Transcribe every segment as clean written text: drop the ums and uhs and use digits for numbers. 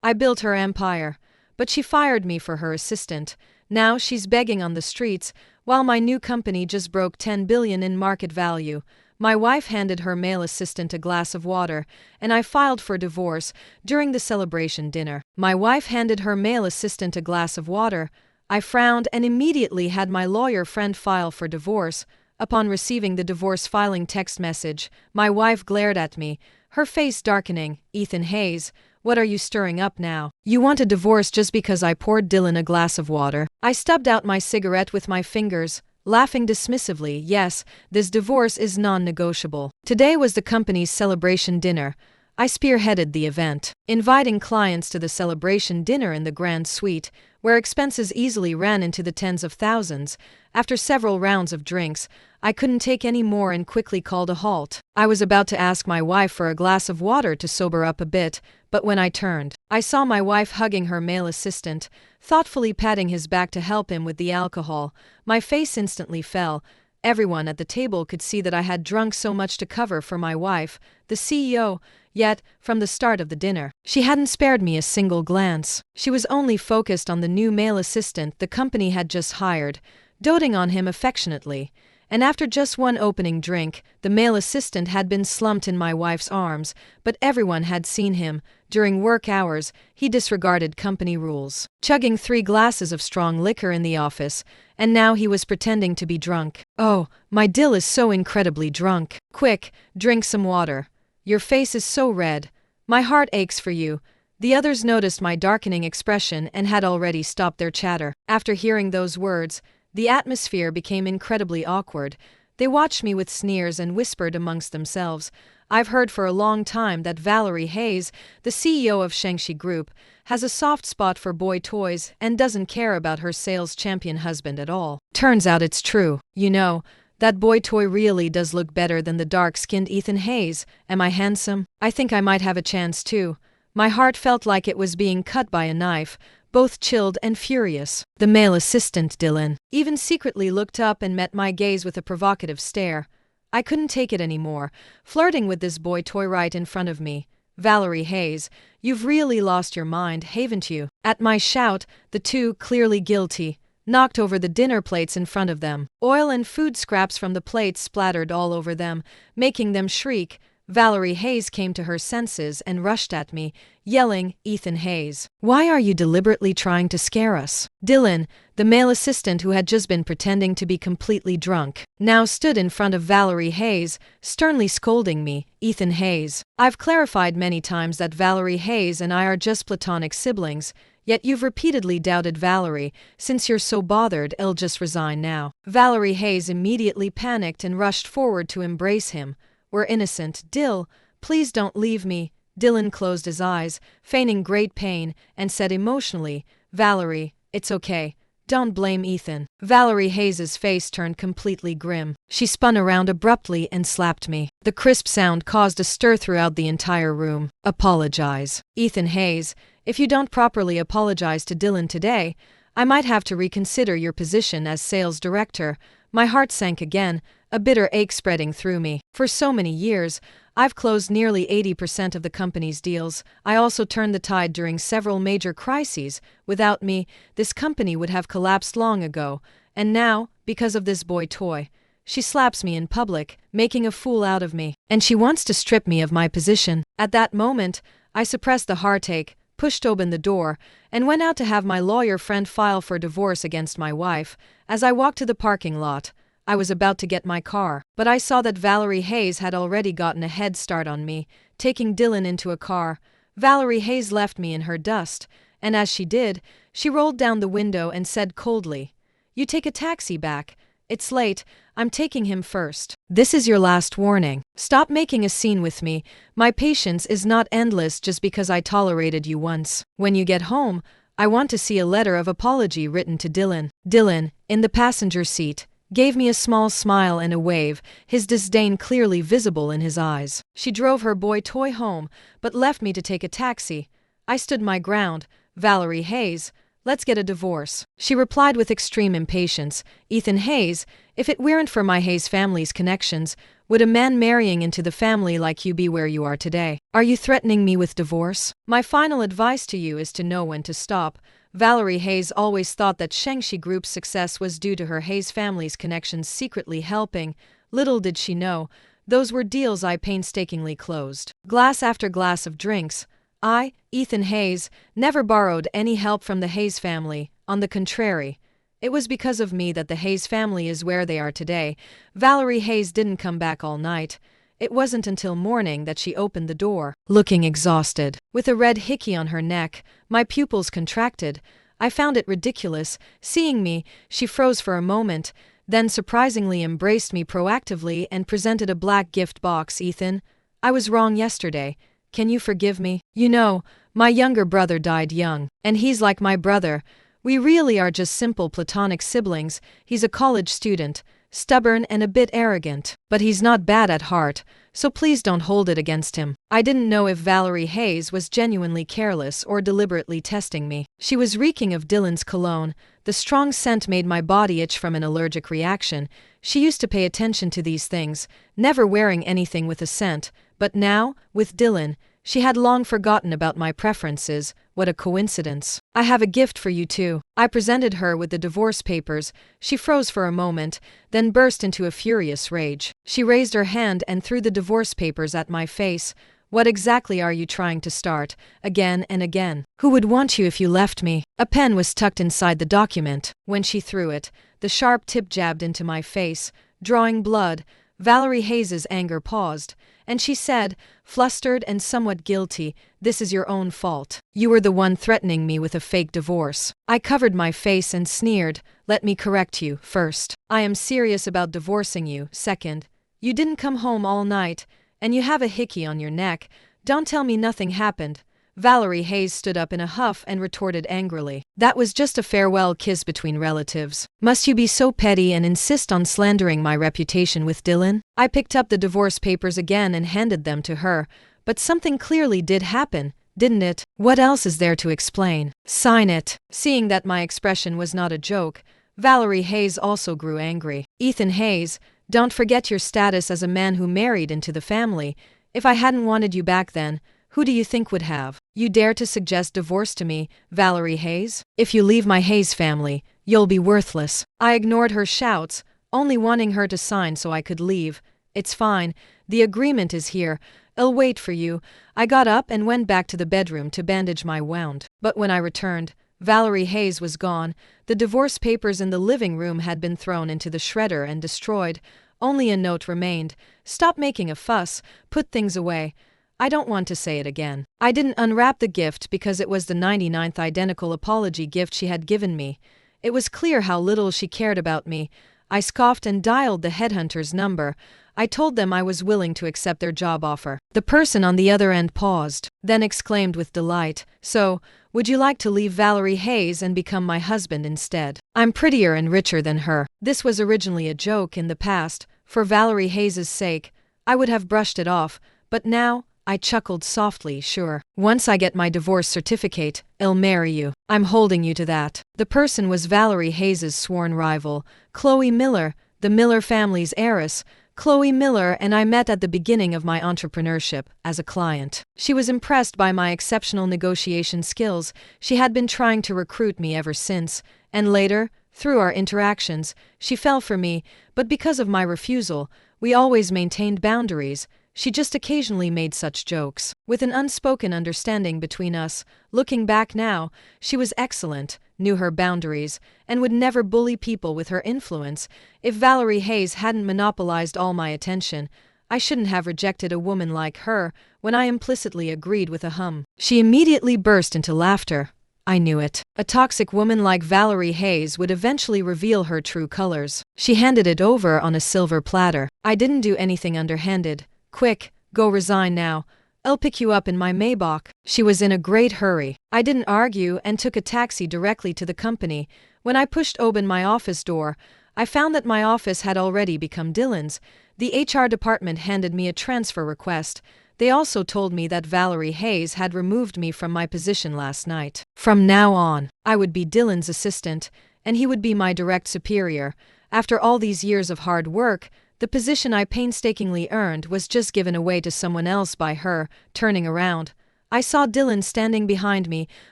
I built her empire. But she fired me for her assistant. Now she's begging on the streets, while my new company just broke 10 billion in market value. My wife handed her male assistant a glass of water, and I filed for divorce during the celebration dinner. My wife handed her male assistant a glass of water. I frowned and immediately had my lawyer friend file for divorce. Upon receiving the divorce filing text message, my wife glared at me, her face darkening. Ethan Hayes, what are you stirring up now? You want a divorce just because I poured Dylan a glass of water? I stubbed out my cigarette with my fingers, laughing dismissively. Yes, this divorce is non-negotiable. Today was the company's celebration dinner. I spearheaded the event, inviting clients to the celebration dinner in the grand suite, where expenses easily ran into the tens of thousands. After several rounds of drinks, I couldn't take any more and quickly called a halt. I was about to ask my wife for a glass of water to sober up a bit, but when I turned, I saw my wife hugging her male assistant, thoughtfully patting his back to help him with the alcohol. My face instantly fell. Everyone at the table could see that I had drunk so much to cover for my wife, the CEO, yet, from the start of the dinner, she hadn't spared me a single glance. She was only focused on the new male assistant the company had just hired, doting on him affectionately. And after just one opening drink, the male assistant had been slumped in my wife's arms, but everyone had seen him. During work hours, he disregarded company rules, chugging 3 glasses of strong liquor in the office, and now he was pretending to be drunk. Oh, my Dill is so incredibly drunk. Quick, drink some water. Your face is so red. My heart aches for you. The others noticed my darkening expression and had already stopped their chatter. After hearing those words, the atmosphere became incredibly awkward. They watched me with sneers and whispered amongst themselves, I've heard for a long time that Valerie Hayes, the CEO of Shengshi Group, has a soft spot for boy toys and doesn't care about her sales champion husband at all. Turns out it's true. You know, that boy toy really does look better than the dark-skinned Ethan Hayes. Am I handsome? I think I might have a chance too. My heart felt like it was being cut by a knife, both chilled and furious. The male assistant, Dylan, even secretly looked up and met my gaze with a provocative stare. I couldn't take it anymore, flirting with this boy toy right in front of me. Valerie Hayes, you've really lost your mind, haven't you? At my shout, the two, clearly guilty, knocked over the dinner plates in front of them. Oil and food scraps from the plates splattered all over them, making them shriek. Valerie Hayes came to her senses and rushed at me, yelling, Ethan Hayes, why are you deliberately trying to scare us? Dylan, the male assistant who had just been pretending to be completely drunk, now stood in front of Valerie Hayes, sternly scolding me, Ethan Hayes. I've clarified many times that Valerie Hayes and I are just platonic siblings, yet you've repeatedly doubted Valerie. Since you're so bothered, I'll just resign now. Valerie Hayes immediately panicked and rushed forward to embrace him. We're innocent. Dill, please don't leave me. Dylan closed his eyes, feigning great pain, and said emotionally, Valerie, it's okay. Don't blame Ethan. Valerie Hayes's face turned completely grim. She spun around abruptly and slapped me. The crisp sound caused a stir throughout the entire room. Apologize. Ethan Hayes, if you don't properly apologize to Dylan today, I might have to reconsider your position as sales director. My heart sank again, a bitter ache spreading through me. For so many years, I've closed nearly 80% of the company's deals. I also turned the tide during several major crises. Without me, this company would have collapsed long ago. And now, because of this boy toy, she slaps me in public, making a fool out of me. And she wants to strip me of my position. At that moment, I suppressed the heartache, pushed open the door, and went out to have my lawyer friend file for divorce against my wife. As I walked to the parking lot, I was about to get my car, but I saw that Valerie Hayes had already gotten a head start on me, taking Dylan into a car. Valerie Hayes left me in her dust, and as she did, she rolled down the window and said coldly, You take a taxi back. It's late, I'm taking him first. This is your last warning. Stop making a scene with me. My patience is not endless just because I tolerated you once. When you get home, I want to see a letter of apology written to Dylan. Dylan, in the passenger seat, gave me a small smile and a wave, his disdain clearly visible in his eyes. She drove her boy toy home, but left me to take a taxi. I stood my ground. Valerie Hayes, let's get a divorce. She replied with extreme impatience, Ethan Hayes, if it weren't for my Hayes family's connections, would a man marrying into the family like you be where you are today? Are you threatening me with divorce? My final advice to you is to know when to stop. Valerie Hayes always thought that Shengxi Group's success was due to her Hayes family's connections secretly helping. Little did she know, those were deals I painstakingly closed. Glass after glass of drinks. I, Ethan Hayes, never borrowed any help from the Hayes family. On the contrary, it was because of me that the Hayes family is where they are today. Valerie Hayes didn't come back all night. It wasn't until morning that she opened the door, looking exhausted. With a red hickey on her neck, my pupils contracted. I found it ridiculous. Seeing me, she froze for a moment, then surprisingly embraced me proactively and presented a black gift box. Ethan, I was wrong yesterday. Can you forgive me? You know, my younger brother died young, and he's like my brother. We really are just simple platonic siblings. He's a college student, stubborn and a bit arrogant, but he's not bad at heart, so please don't hold it against him. I didn't know if Valerie Hayes was genuinely careless or deliberately testing me. She was reeking of Dylan's cologne. The strong scent made my body itch from an allergic reaction. She used to pay attention to these things, never wearing anything with a scent, but now, with Dylan, she had long forgotten about my preferences. What a coincidence. I have a gift for you too. I presented her with the divorce papers. She froze for a moment, then burst into a furious rage. She raised her hand and threw the divorce papers at my face. What exactly are you trying to start? Again and again. Who would want you if you left me? A pen was tucked inside the document. When she threw it, the sharp tip jabbed into my face, drawing blood. Valerie Hayes's anger paused, and she said, flustered and somewhat guilty, "This is your own fault. You were the one threatening me with a fake divorce." I covered my face and sneered, "Let me correct you. First, I am serious about divorcing you. Second, you didn't come home all night, and you have a hickey on your neck. Don't tell me nothing happened." Valerie Hayes stood up in a huff and retorted angrily, "That was just a farewell kiss between relatives. Must you be so petty and insist on slandering my reputation with Dylan?" I picked up the divorce papers again and handed them to her, but something clearly did happen, didn't it? What else is there to explain? Sign it. Seeing that my expression was not a joke, Valerie Hayes also grew angry. "Ethan Hayes, don't forget your status as a man who married into the family. If I hadn't wanted you back then, who do you think would have? You dare to suggest divorce to me, Valerie Hayes? If you leave my Hayes family, you'll be worthless." I ignored her shouts, only wanting her to sign so I could leave. "It's fine. The agreement is here. I'll wait for you." I got up and went back to the bedroom to bandage my wound. But when I returned, Valerie Hayes was gone. The divorce papers in the living room had been thrown into the shredder and destroyed. Only a note remained. "Stop making a fuss. Put things away." I don't want to say it again. I didn't unwrap the gift because it was the 99th identical apology gift she had given me. It was clear how little she cared about me. I scoffed and dialed the headhunter's number. I told them I was willing to accept their job offer. The person on the other end paused, then exclaimed with delight, "So, would you like to leave Valerie Hayes and become my husband instead? I'm prettier and richer than her." This was originally a joke in the past. For Valerie Hayes's sake, I would have brushed it off, but now, I chuckled softly, "Sure. Once I get my divorce certificate, I'll marry you. I'm holding you to that." The person was Valerie Hayes's sworn rival, Chloe Miller, the Miller family's heiress. Chloe Miller and I met at the beginning of my entrepreneurship, as a client. She was impressed by my exceptional negotiation skills. She had been trying to recruit me ever since, and later, through our interactions, she fell for me, but because of my refusal, we always maintained boundaries. She just occasionally made such jokes. With an unspoken understanding between us, looking back now, she was excellent, knew her boundaries, and would never bully people with her influence. If Valerie Hayes hadn't monopolized all my attention, I shouldn't have rejected a woman like her when I implicitly agreed with a hum. She immediately burst into laughter. I knew it. A toxic woman like Valerie Hayes would eventually reveal her true colors. She handed it over on a silver platter. I didn't do anything underhanded. "Quick, go resign now. I'll pick you up in my Maybach." She was in a great hurry. I didn't argue and took a taxi directly to the company. When I pushed open my office door, I found that my office had already become Dylan's. The HR department handed me a transfer request. They also told me that Valerie Hayes had removed me from my position last night. From now on, I would be Dylan's assistant, and he would be my direct superior. After all these years of hard work, The position I painstakingly earned was just given away to someone else by her. Turning around, I saw Dylan standing behind me,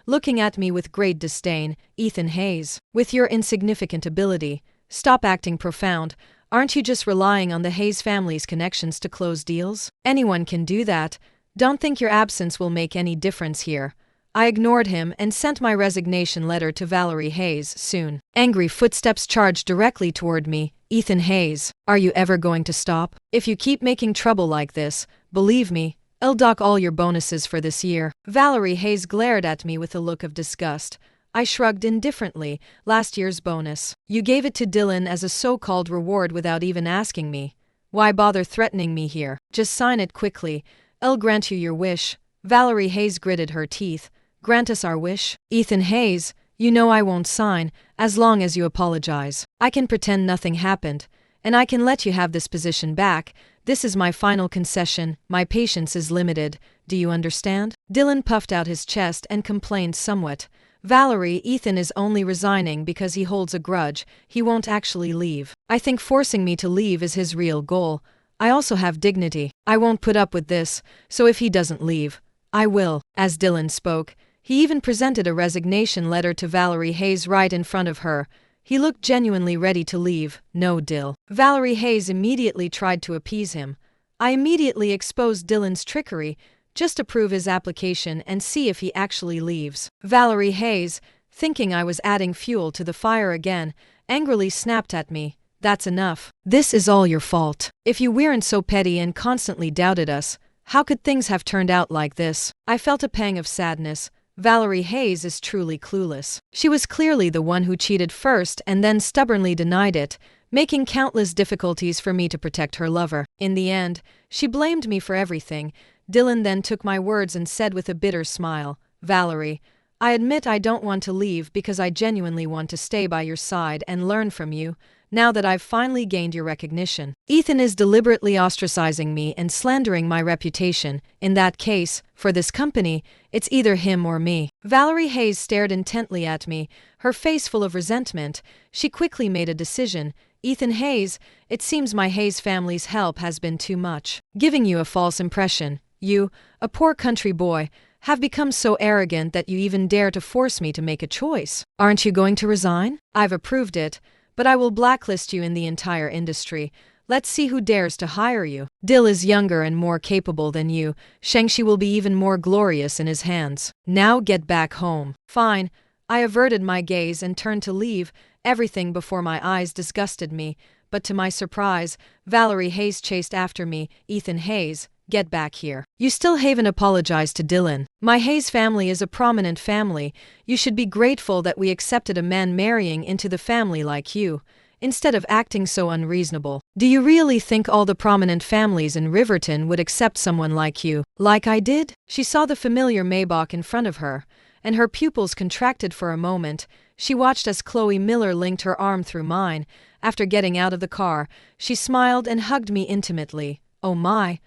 looking at me with great disdain. Ethan Hayes, with your insignificant ability, stop acting profound. Aren't you just relying on the Hayes family's connections to close deals? Anyone can do that. Don't think your absence will make any difference here. I ignored him and sent my resignation letter to Valerie Hayes soon. Angry footsteps charged directly toward me. Ethan Hayes, are you ever going to stop? If you keep making trouble like this, believe me, I'll dock all your bonuses for this year. Valerie Hayes glared at me with a look of disgust. I shrugged indifferently. Last year's bonus. You gave it to Dylan as a so-called reward without even asking me. Why bother threatening me here? Just sign it quickly. I'll grant you your wish. Valerie Hayes gritted her teeth. Grant us our wish? Ethan Hayes, you know I won't sign, as long as you apologize. I can pretend nothing happened, and I can let you have this position back. This is my final concession. My patience is limited. Do you understand? Dylan puffed out his chest and complained somewhat. Valerie, Ethan is only resigning because he holds a grudge. He won't actually leave. I think forcing me to leave is his real goal. I also have dignity. I won't put up with this, so if he doesn't leave, I will. As Dylan spoke, he even presented a resignation letter to Valerie Hayes right in front of her. He looked genuinely ready to leave. No, Dill. Valerie Hayes immediately tried to appease him. I immediately exposed Dylan's trickery, just to prove his application and see if he actually leaves. Valerie Hayes, thinking I was adding fuel to the fire again, angrily snapped at me. That's enough. This is all your fault. If you weren't so petty and constantly doubted us, how could things have turned out like this? I felt a pang of sadness. Valerie Hayes is truly clueless. She was clearly the one who cheated first and then stubbornly denied it, making countless difficulties for me to protect her lover. In the end, she blamed me for everything. Dylan then took my words and said with a bitter smile, Valerie, I admit I don't want to leave because I genuinely want to stay by your side and learn from you, now that I've finally gained your recognition. Ethan is deliberately ostracizing me and slandering my reputation. In that case, for this company, it's either him or me. Valerie Hayes stared intently at me, her face full of resentment. She quickly made a decision. Ethan Hayes, it seems my Hayes family's help has been too much. Giving you a false impression. You, a poor country boy, have become so arrogant that you even dare to force me to make a choice. Aren't you going to resign? I've approved it, but I will blacklist you in the entire industry. Let's see who dares to hire you. Dill is younger and more capable than you. Shang-Chi will be even more glorious in his hands. Now get back home. Fine. I averted my gaze and turned to leave. Everything before my eyes disgusted me, but to my surprise, Valerie Hayes chased after me. Ethan Hayes, get back here. You still haven't apologized to Dylan. My Hayes family is a prominent family. You should be grateful that we accepted a man marrying into the family like you, instead of acting so unreasonable. Do you really think all the prominent families in Riverton would accept someone like you, like I did? She saw the familiar Maybach in front of her, and her pupils contracted for a moment. She watched as Chloe Miller linked her arm through mine. After getting out of the car, she smiled and hugged me intimately. Oh my,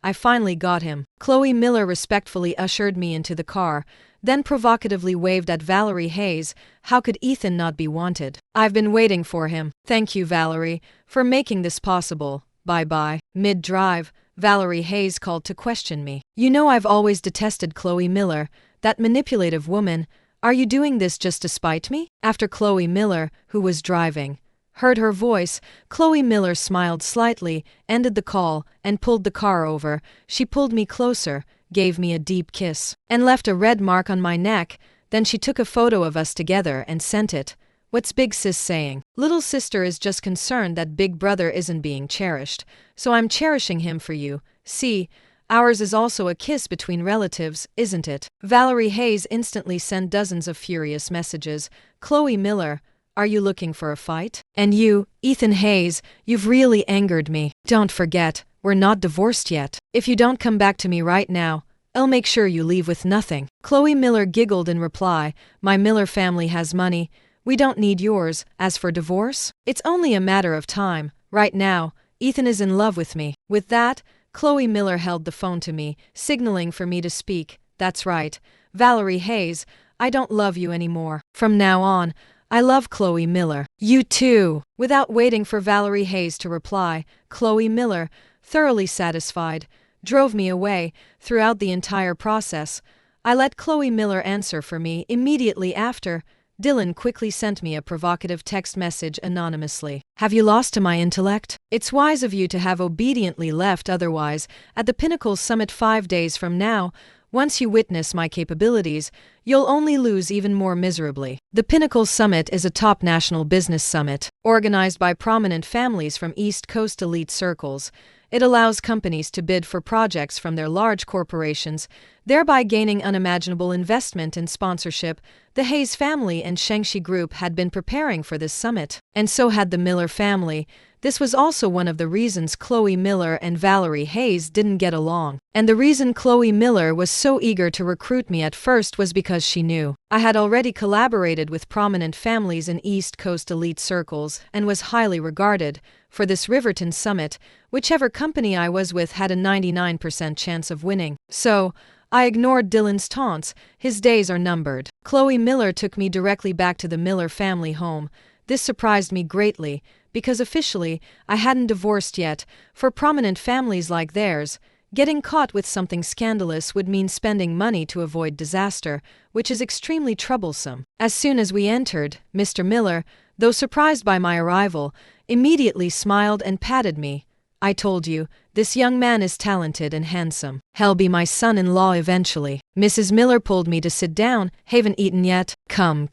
I finally got him. Chloe Miller respectfully ushered me into the car, then provocatively waved at Valerie Hayes. How could Ethan not be wanted? I've been waiting for him. Thank you, Valerie, for making this possible. Bye-bye. Mid-drive, Valerie Hayes called to question me. You know I've always detested Chloe Miller, that manipulative woman. Are you doing this just to spite me? After Chloe Miller, who was driving, heard her voice, Chloe Miller smiled slightly, ended the call, and pulled the car over. She pulled me closer, gave me a deep kiss, and left a red mark on my neck. Then she took a photo of us together and sent it. What's Big Sis saying? Little sister is just concerned that Big Brother isn't being cherished, so I'm cherishing him for you. See, ours is also a kiss between relatives, isn't it? Valerie Hayes instantly sent dozens of furious messages. Chloe Miller, are you looking for a fight? And you, Ethan Hayes, you've really angered me. Don't forget, we're not divorced yet. If you don't come back to me right now, I'll make sure you leave with nothing. Chloe Miller giggled in reply. My Miller family has money. We don't need yours. As for divorce, it's only a matter of time. Right now, Ethan is in love with me. With that, Chloe Miller held the phone to me, signaling for me to speak. That's right, Valerie Hayes, I don't love you anymore. From now on, I love Chloe Miller. You too. Without waiting for Valerie Hayes to reply, Chloe Miller, thoroughly satisfied, drove me away. Throughout the entire process, I let Chloe Miller answer for me. Immediately after, Dylan quickly sent me a provocative text message anonymously. Have you lost to my intellect? It's wise of you to have obediently left, otherwise, at the Pinnacle Summit 5 days from now, once you witness my capabilities, you'll only lose even more miserably. The Pinnacle Summit is a top national business summit, organized by prominent families from East Coast elite circles. It allows companies to bid for projects from their large corporations, thereby gaining unimaginable investment and sponsorship. The Hayes family and Shengshi Group had been preparing for this summit, and so had the Miller family. This was also one of the reasons Chloe Miller and Valerie Hayes didn't get along. And the reason Chloe Miller was so eager to recruit me at first was because she knew I had already collaborated with prominent families in East Coast elite circles and was highly regarded. For this Riverton summit, whichever company I was with had a 99% chance of winning. So, I ignored Dylan's taunts. His days are numbered. Chloe Miller took me directly back to the Miller family home. This surprised me greatly, because officially, I hadn't divorced yet. For prominent families like theirs, getting caught with something scandalous would mean spending money to avoid disaster, which is extremely troublesome. As soon as we entered, Mr. Miller, though surprised by my arrival, immediately smiled and patted me. I told you, this young man is talented and handsome. He'll be my son-in-law eventually. Mrs. Miller pulled me to sit down. Haven't eaten yet? Come.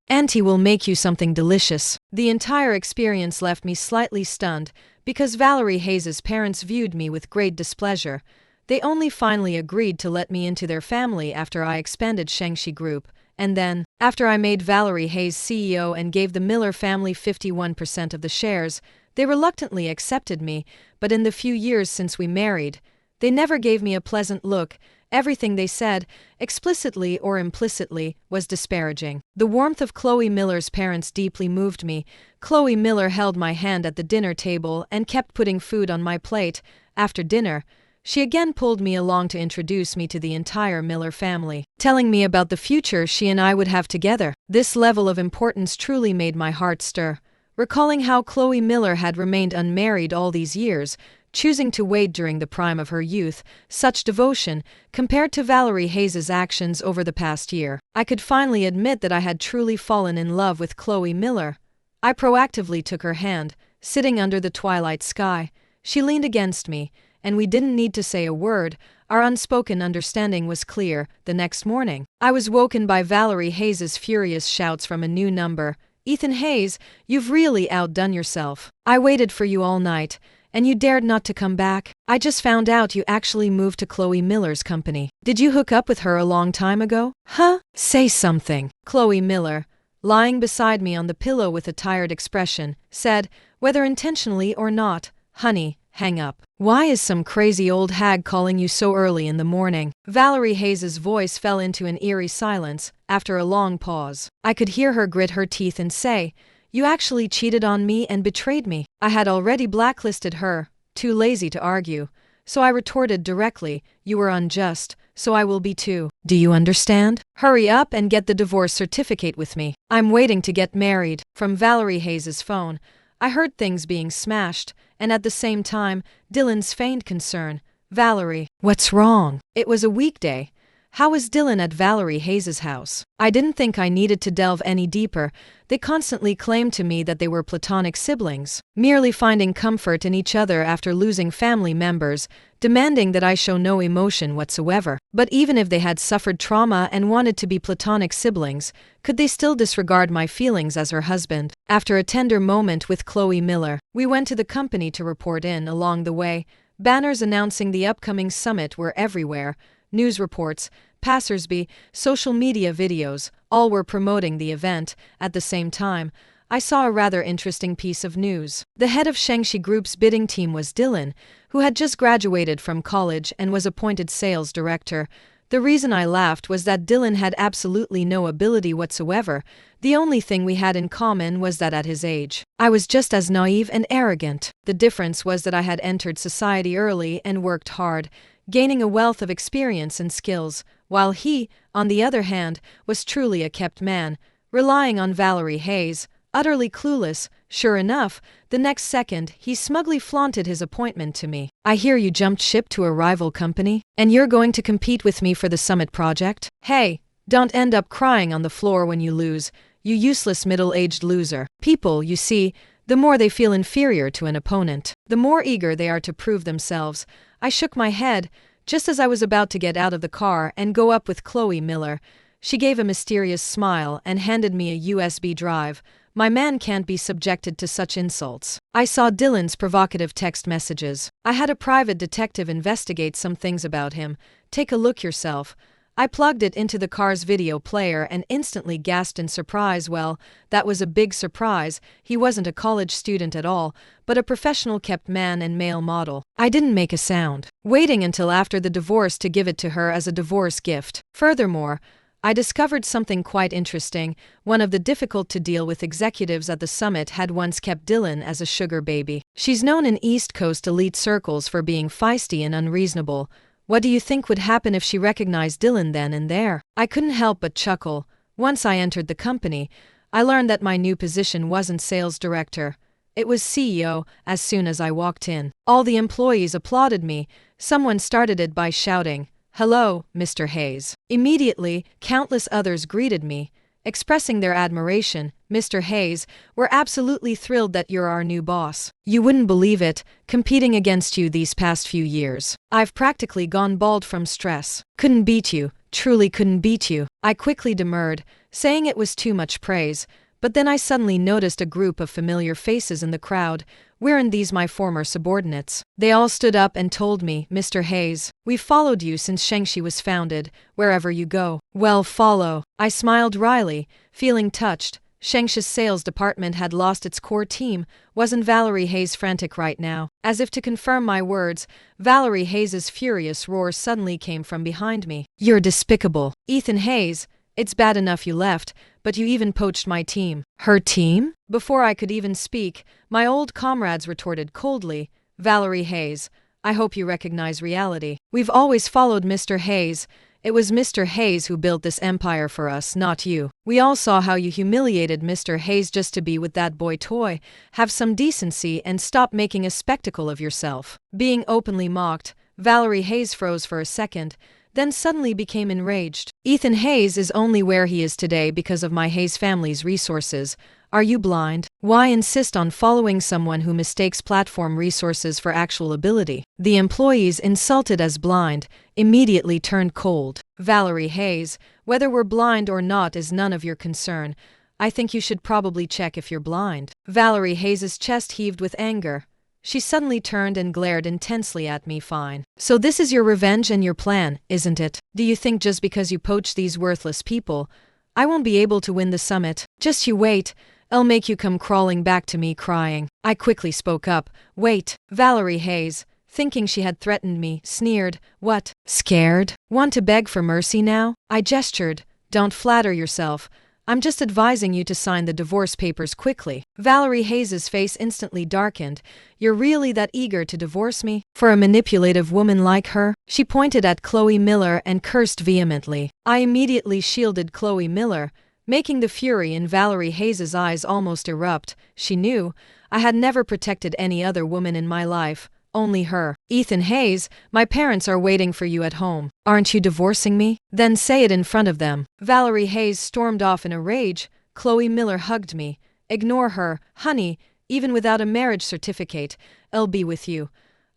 Auntie will make you something delicious. The entire experience left me slightly stunned, because Valerie Hayes' parents viewed me with great displeasure. They only finally agreed to let me into their family after I expanded Shengshi Group. And then, after I made Valerie Hayes CEO and gave the Miller family 51% of the shares, they reluctantly accepted me. But in the few years since we married, they never gave me a pleasant look. Everything they said, explicitly or implicitly, was disparaging. The warmth of Chloe Miller's parents deeply moved me. Chloe Miller held my hand at the dinner table and kept putting food on my plate. After dinner, she again pulled me along to introduce me to the entire Miller family, telling me about the future she and I would have together. This level of importance truly made my heart stir. Recalling how Chloe Miller had remained unmarried all these years, choosing to wait during the prime of her youth, such devotion, compared to Valerie Hayes' actions over the past year, I could finally admit that I had truly fallen in love with Chloe Miller. I proactively took her hand, sitting under the twilight sky. She leaned against me, and we didn't need to say a word. Our unspoken understanding was clear. The next morning, I was woken by Valerie Hayes' furious shouts from a new number. Ethan Hayes, you've really outdone yourself. I waited for you all night, and you dared not to come back. I just found out you actually moved to Chloe Miller's company. Did you hook up with her a long time ago? Huh? Say something. Chloe Miller, lying beside me on the pillow with a tired expression, said, whether intentionally or not, honey, hang up. Why is some crazy old hag calling you so early in the morning? Valerie Hayes' voice fell into an eerie silence. After a long pause, I could hear her grit her teeth and say, you actually cheated on me and betrayed me. I had already blacklisted her, too lazy to argue. So I retorted directly, you were unjust, so I will be too. Do you understand? Hurry up and get the divorce certificate with me. I'm waiting to get married. From Valerie Hayes' phone, I heard things being smashed, and at the same time, Dylan's feigned concern. Valerie, what's wrong? It was a weekday. How was Dylan at Valerie Hayes' house? I didn't think I needed to delve any deeper. They constantly claimed to me that they were platonic siblings, merely finding comfort in each other after losing family members, demanding that I show no emotion whatsoever. But even if they had suffered trauma and wanted to be platonic siblings, could they still disregard my feelings as her husband? After a tender moment with Chloe Miller, we went to the company to report in. Along the way, banners announcing the upcoming summit were everywhere. News reports, passersby, social media videos, all were promoting the event. At the same time, I saw a rather interesting piece of news. The head of Shengshi Group's bidding team was Dylan, who had just graduated from college and was appointed sales director. The reason I laughed was that Dylan had absolutely no ability whatsoever. The only thing we had in common was that at his age, I was just as naive and arrogant. The difference was that I had entered society early and worked hard, gaining a wealth of experience and skills, while he, on the other hand, was truly a kept man, relying on Valerie Hayes, utterly clueless. Sure enough, the next second, he smugly flaunted his appointment to me. I hear you jumped ship to a rival company, and you're going to compete with me for the Summit project? Hey, don't end up crying on the floor when you lose, you useless middle-aged loser. People, you see, the more they feel inferior to an opponent, the more eager they are to prove themselves. I shook my head, just as I was about to get out of the car and go up with Chloe Miller. She gave a mysterious smile and handed me a USB drive. My man can't be subjected to such insults. I saw Dylan's provocative text messages. I had a private detective investigate some things about him. Take a look yourself. I plugged it into the car's video player and instantly gasped in surprise. Well, that was a big surprise. He wasn't a college student at all, but a professional kept man and male model. I didn't make a sound, waiting until after the divorce to give it to her as a divorce gift. Furthermore, I discovered something quite interesting. One of the difficult-to-deal-with executives at the summit had once kept Dylan as a sugar baby. She's known in East Coast elite circles for being feisty and unreasonable. What do you think would happen if she recognized Dylan then and there? I couldn't help but chuckle. Once I entered the company, I learned that my new position wasn't sales director. It was CEO. As soon as I walked in, all the employees applauded me. Someone started it by shouting, "Hello, Mr. Hayes." Immediately, countless others greeted me, expressing their admiration. "Mr. Hayes, we're absolutely thrilled that you're our new boss. You wouldn't believe it, competing against you these past few years. I've practically gone bald from stress. Couldn't beat you, truly couldn't beat you." I quickly demurred, saying it was too much praise, but then I suddenly noticed a group of familiar faces in the crowd. Weren't these my former subordinates? They all stood up and told me, "Mr. Hayes, we've followed you since Shengshi was founded. Wherever you go, well, follow." I smiled wryly, feeling touched. Shengshi's sales department had lost its core team. Wasn't Valerie Hayes frantic right now? As if to confirm my words, Valerie Hayes's furious roar suddenly came from behind me. "You're despicable. Ethan Hayes, it's bad enough you left, but you even poached my team." Her team? Before I could even speak, my old comrades retorted coldly, "Valerie Hayes, I hope you recognize reality. We've always followed Mr. Hayes. It was Mr. Hayes who built this empire for us, not you. We all saw how you humiliated Mr. Hayes just to be with that boy toy. Have some decency and stop making a spectacle of yourself." Being openly mocked, Valerie Hayes froze for a second, then suddenly became enraged. "Ethan Hayes is only where he is today because of my Hayes family's resources. Are you blind? Why insist on following someone who mistakes platform resources for actual ability?" The employees, insulted as blind, immediately turned cold. "Valerie Hayes, whether we're blind or not is none of your concern. I think you should probably check if you're blind." Valerie Hayes's chest heaved with anger. She suddenly turned and glared intensely at me. "Fine. So this is your revenge and your plan, isn't it? Do you think just because you poach these worthless people, I won't be able to win the summit? Just you wait. I'll make you come crawling back to me crying." I quickly spoke up. "Wait." Valerie Hayes, thinking she had threatened me, sneered. "What? Scared? Want to beg for mercy now?" I gestured. "Don't flatter yourself. I'm just advising you to sign the divorce papers quickly." Valerie Hayes's face instantly darkened. "You're really that eager to divorce me? For a manipulative woman like her?" She pointed at Chloe Miller and cursed vehemently. I immediately shielded Chloe Miller, making the fury in Valerie Hayes's eyes almost erupt. She knew I had never protected any other woman in my life, only her. "Ethan Hayes, my parents are waiting for you at home. Aren't you divorcing me? Then say it in front of them." Valerie Hayes stormed off in a rage. Chloe Miller hugged me. "Ignore her, honey, even without a marriage certificate, I'll be with you.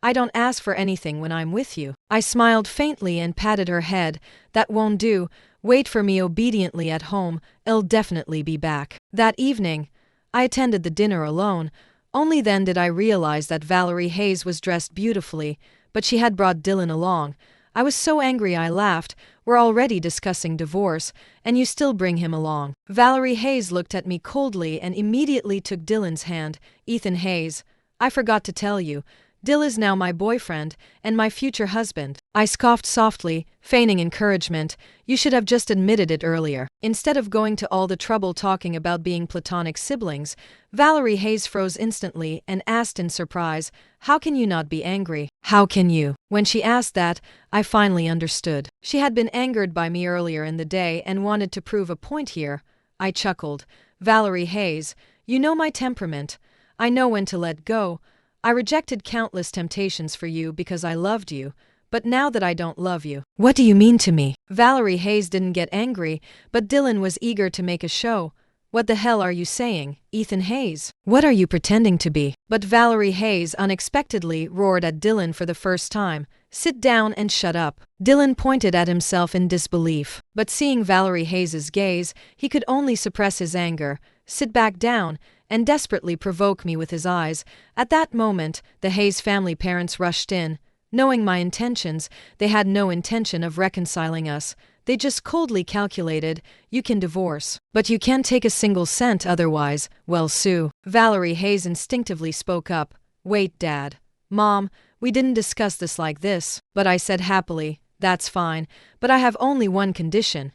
I don't ask for anything when I'm with you." I smiled faintly and patted her head. "That won't do. Wait for me obediently at home. I'll definitely be back." That evening, I attended the dinner alone. Only then did I realize that Valerie Hayes was dressed beautifully, but she had brought Dylan along. I was so angry I laughed. "We're already discussing divorce, and you still bring him along." Valerie Hayes looked at me coldly and immediately took Dylan's hand. "Ethan Hayes, I forgot to tell you, Dill is now my boyfriend and my future husband." I scoffed softly, feigning encouragement. "You should have just admitted it earlier, instead of going to all the trouble talking about being platonic siblings." Valerie Hayes froze instantly and asked in surprise, "How can you not be angry? How can you?" When she asked that, I finally understood. She had been angered by me earlier in the day and wanted to prove a point here. I chuckled. Valerie Hayes, you know my temperament. I know when to let go. I rejected countless temptations for you because I loved you. But now that I don't love you, what do you mean to me? Valerie Hayes didn't get angry, but Dylan was eager to make a show. What the hell are you saying, Ethan Hayes? What are you pretending to be? But Valerie Hayes unexpectedly roared at Dylan for the first time. Sit down and shut up. Dylan pointed at himself in disbelief. But seeing Valerie Hayes's gaze, he could only suppress his anger, sit back down, and desperately provoke me with his eyes. At that moment, the Hayes family parents rushed in. Knowing my intentions, they had no intention of reconciling us. They just coldly calculated, you can divorce, but you can't take a single cent otherwise. Well, Sue. Valerie Hayes instinctively spoke up. Wait, Dad. Mom, we didn't discuss this like this. But I said happily, that's fine, but I have only one condition.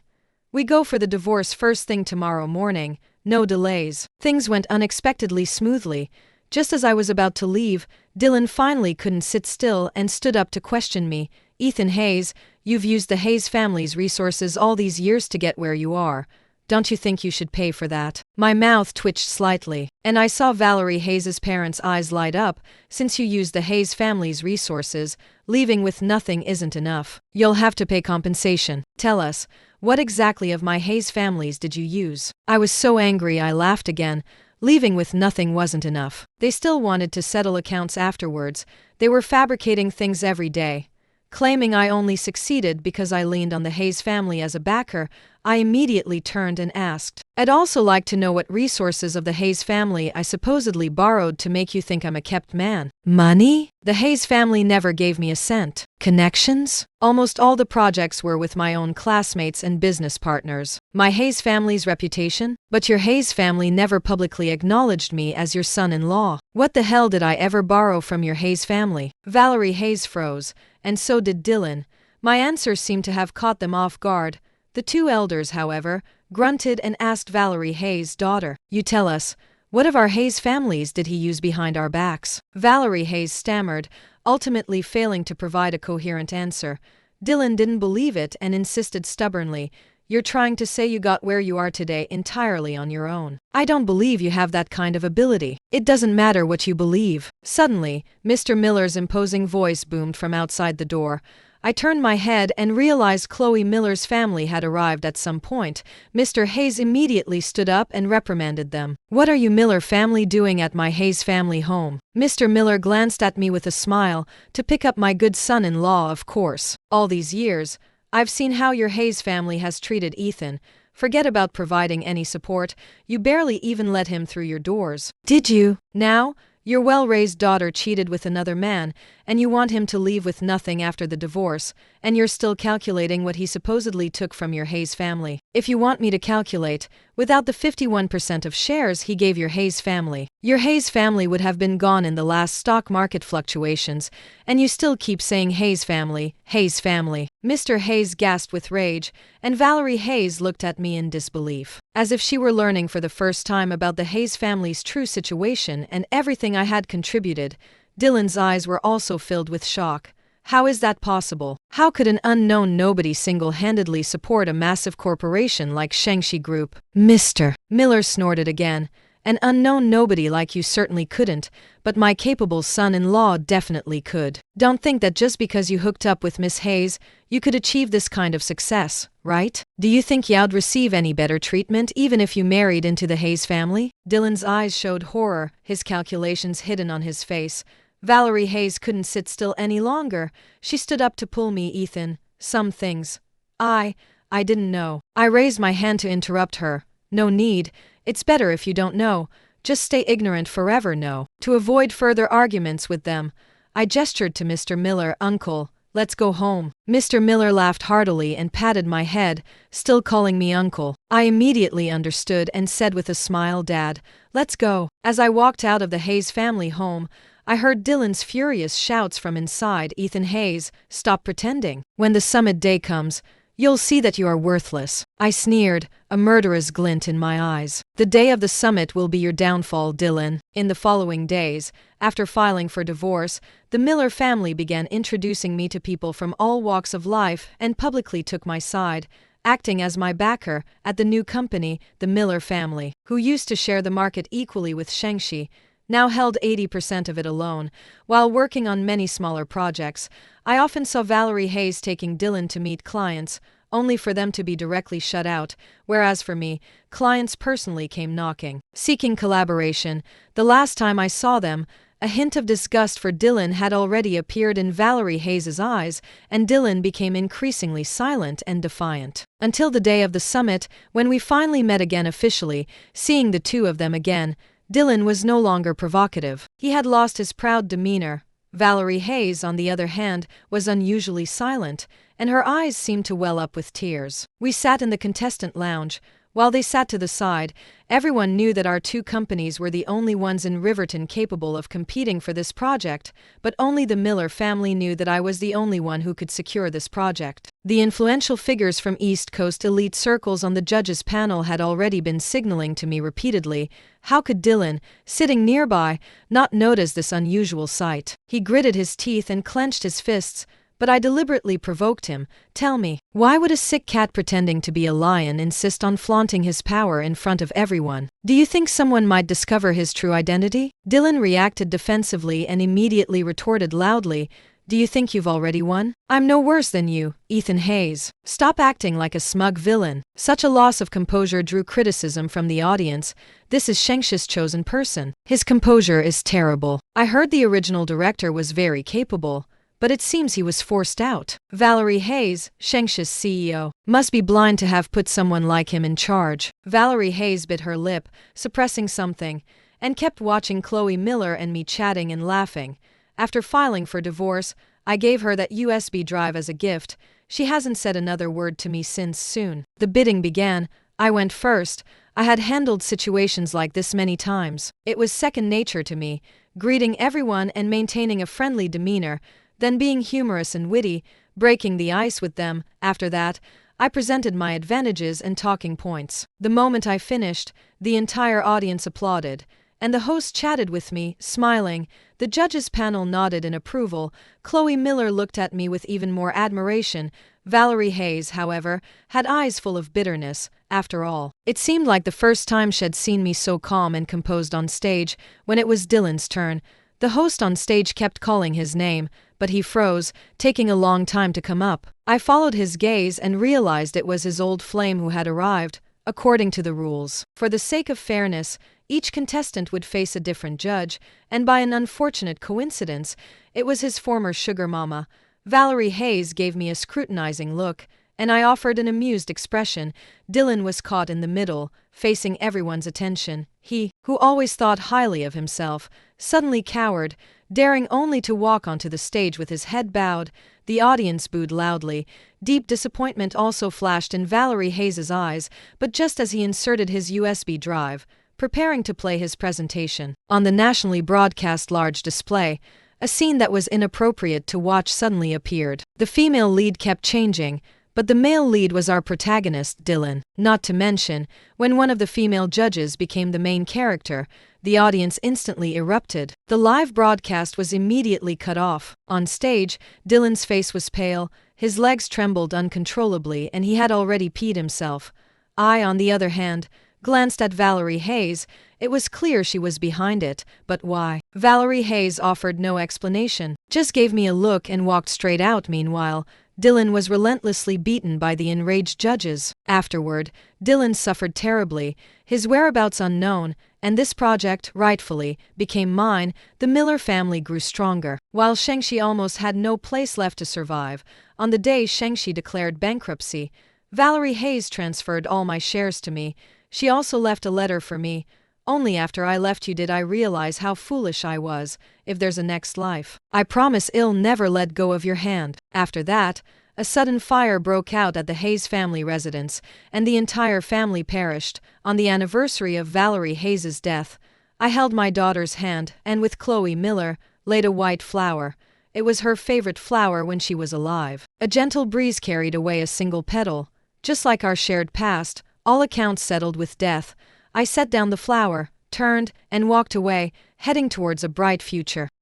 We go for the divorce first thing tomorrow morning, no delays. Things went unexpectedly smoothly. Just as I was about to leave, Dylan finally couldn't sit still and stood up to question me. Ethan Hayes, you've used the Hayes family's resources all these years to get where you are. Don't you think you should pay for that? My mouth twitched slightly, and I saw Valerie Hayes' parents' eyes light up. Since you used the Hayes family's resources, leaving with nothing isn't enough. You'll have to pay compensation. Tell us, what exactly of my Hayes families did you use? I was so angry I laughed again. Leaving with nothing wasn't enough. They still wanted to settle accounts afterwards. They were fabricating things every day. Claiming I only succeeded because I leaned on the Hayes family as a backer, I immediately turned and asked, I'd also like to know what resources of the Hayes family I supposedly borrowed to make you think I'm a kept man. Money? The Hayes family never gave me a cent. Connections? Almost all the projects were with my own classmates and business partners. My Hayes family's reputation? But your Hayes family never publicly acknowledged me as your son-in-law. What the hell did I ever borrow from your Hayes family? Valerie Hayes froze, and so did Dylan. My answer seemed to have caught them off guard. The two elders, however, grunted and asked Valerie Hayes' daughter, You tell us, what of our Hayes families did he use behind our backs? Valerie Hayes stammered, ultimately failing to provide a coherent answer. Dylan didn't believe it and insisted stubbornly, You're trying to say you got where you are today entirely on your own. I don't believe you have that kind of ability. It doesn't matter what you believe. Suddenly, Mr. Miller's imposing voice boomed from outside the door. I turned my head and realized Chloe Miller's family had arrived at some point. Mr. Hayes immediately stood up and reprimanded them. What are you Miller family doing at my Hayes family home? Mr. Miller glanced at me with a smile. To pick up my good son-in-law, of course. All these years, I've seen how your Hayes family has treated Ethan. Forget about providing any support. You barely even let him through your doors. Did you? Now, your well-raised daughter cheated with another man, and you want him to leave with nothing after the divorce, and you're still calculating what he supposedly took from your Hayes family. If you want me to calculate, without the 51% of shares he gave your Hayes family, your Hayes family would have been gone in the last stock market fluctuations, and you still keep saying Hayes family, Hayes family. Mr. Hayes gasped with rage, and Valerie Hayes looked at me in disbelief, as if she were learning for the first time about the Hayes family's true situation and everything I had contributed. Dylan's eyes were also filled with shock. How is that possible? How could an unknown nobody single-handedly support a massive corporation like Shengshi Group? Mr. Miller snorted again. An unknown nobody like you certainly couldn't, but my capable son-in-law definitely could. Don't think that just because you hooked up with Miss Hayes, you could achieve this kind of success, right? Do you think you'd receive any better treatment even if you married into the Hayes family? Dylan's eyes showed horror, his calculations hidden on his face. Valerie Hayes couldn't sit still any longer. She stood up to pull me, Ethan. Some things. I didn't know. I raised my hand to interrupt her. No need. It's better if you don't know. Just stay ignorant forever, no. To avoid further arguments with them, I gestured to Mr. Miller, Uncle, let's go home. Mr. Miller laughed heartily and patted my head, still calling me uncle. I immediately understood and said with a smile, Dad, let's go. As I walked out of the Hayes family home, I heard Dylan's furious shouts from inside. Ethan Hayes, stop pretending. When the summit day comes, you'll see that you are worthless. I sneered, a murderous glint in my eyes. The day of the summit will be your downfall, Dylan. In the following days, after filing for divorce, the Miller family began introducing me to people from all walks of life and publicly took my side. acting as my backer at the new company, the Miller family, who used to share the market equally with Shengshi, now held 80% of it alone. While working on many smaller projects, I often saw Valerie Hayes taking Dylan to meet clients, only for them to be directly shut out, whereas for me, clients personally came knocking, seeking collaboration. The last time I saw them, a hint of disgust for Dylan had already appeared in Valerie Hayes's eyes, and Dylan became increasingly silent and defiant. Until the day of the summit, when we finally met again officially, seeing the two of them again, Dylan was no longer provocative. He had lost his proud demeanor. Valerie Hayes, on the other hand, was unusually silent, and her eyes seemed to well up with tears. We sat in the contestant lounge. While they sat to the side, everyone knew that our two companies were the only ones in Riverton capable of competing for this project, but only the Miller family knew that I was the only one who could secure this project. The influential figures from East Coast elite circles on the judges' panel had already been signaling to me repeatedly. How could Dylan, sitting nearby, not notice this unusual sight? He gritted his teeth and clenched his fists, but I deliberately provoked him. Tell me, why would a sick cat pretending to be a lion insist on flaunting his power in front of everyone? Do you think someone might discover his true identity? Dylan reacted defensively and immediately retorted loudly, do you think you've already won? I'm no worse than you, Ethan Hayes. Stop acting like a smug villain. Such a loss of composure drew criticism from the audience. This is Shengshi's chosen person. His composure is terrible. I heard the original director was very capable, but it seems he was forced out. Valerie Hayes, Shengshi's CEO, must be blind to have put someone like him in charge. Valerie Hayes bit her lip, suppressing something, and kept watching Chloe Miller and me chatting and laughing. After filing for divorce, I gave her that USB drive as a gift. She hasn't said another word to me since. Soon the bidding began. I went first. I had handled situations like this many times. It was second nature to me, greeting everyone and maintaining a friendly demeanor, then being humorous and witty, breaking the ice with them. After that, I presented my advantages and talking points. The moment I finished, the entire audience applauded, and the host chatted with me, smiling. The judges' panel nodded in approval. Chloe Miller looked at me with even more admiration. Valerie Hayes, however, had eyes full of bitterness. After all, it seemed like the first time she'd seen me so calm and composed on stage. When it was Dylan's turn, the host on stage kept calling his name, but he froze, taking a long time to come up. I followed his gaze and realized it was his old flame who had arrived. According to the rules, for the sake of fairness, each contestant would face a different judge, and by an unfortunate coincidence, it was his former sugar mama. Valerie Hayes gave me a scrutinizing look, and I offered an amused expression. Dylan was caught in the middle, facing everyone's attention. He, who always thought highly of himself, suddenly cowered, daring only to walk onto the stage with his head bowed. The audience booed loudly. Deep disappointment also flashed in Valerie Hayes's eyes, but just as he inserted his USB drive, preparing to play his presentation on the nationally broadcast large display, a scene that was inappropriate to watch suddenly appeared. The female lead kept changing, but the male lead was our protagonist, Dylan. Not to mention, when one of the female judges became the main character, the audience instantly erupted. The live broadcast was immediately cut off. On stage, Dylan's face was pale, his legs trembled uncontrollably, and he had already peed himself. I, on the other hand, glanced at Valerie Hayes. It was clear she was behind it, but why? Valerie Hayes offered no explanation, just gave me a look and walked straight out. Meanwhile, Dylan was relentlessly beaten by the enraged judges. Afterward, Dylan suffered terribly, his whereabouts unknown, and this project, rightfully, became mine. The Miller family grew stronger, while Shengshi almost had no place left to survive. On the day Shengshi declared bankruptcy, Valerie Hayes transferred all my shares to me. She also left a letter for me. Only after I left you did I realize how foolish I was. If there's a next life, I promise I'll never let go of your hand. After that, a sudden fire broke out at the Hayes family residence, and the entire family perished. On the anniversary of Valerie Hayes's death, I held my daughter's hand and, with Chloe Miller, laid a white flower. It was her favorite flower when she was alive. A gentle breeze carried away a single petal. Just like our shared past, all accounts settled with death. I set down the flower, turned, and walked away, heading towards a bright future.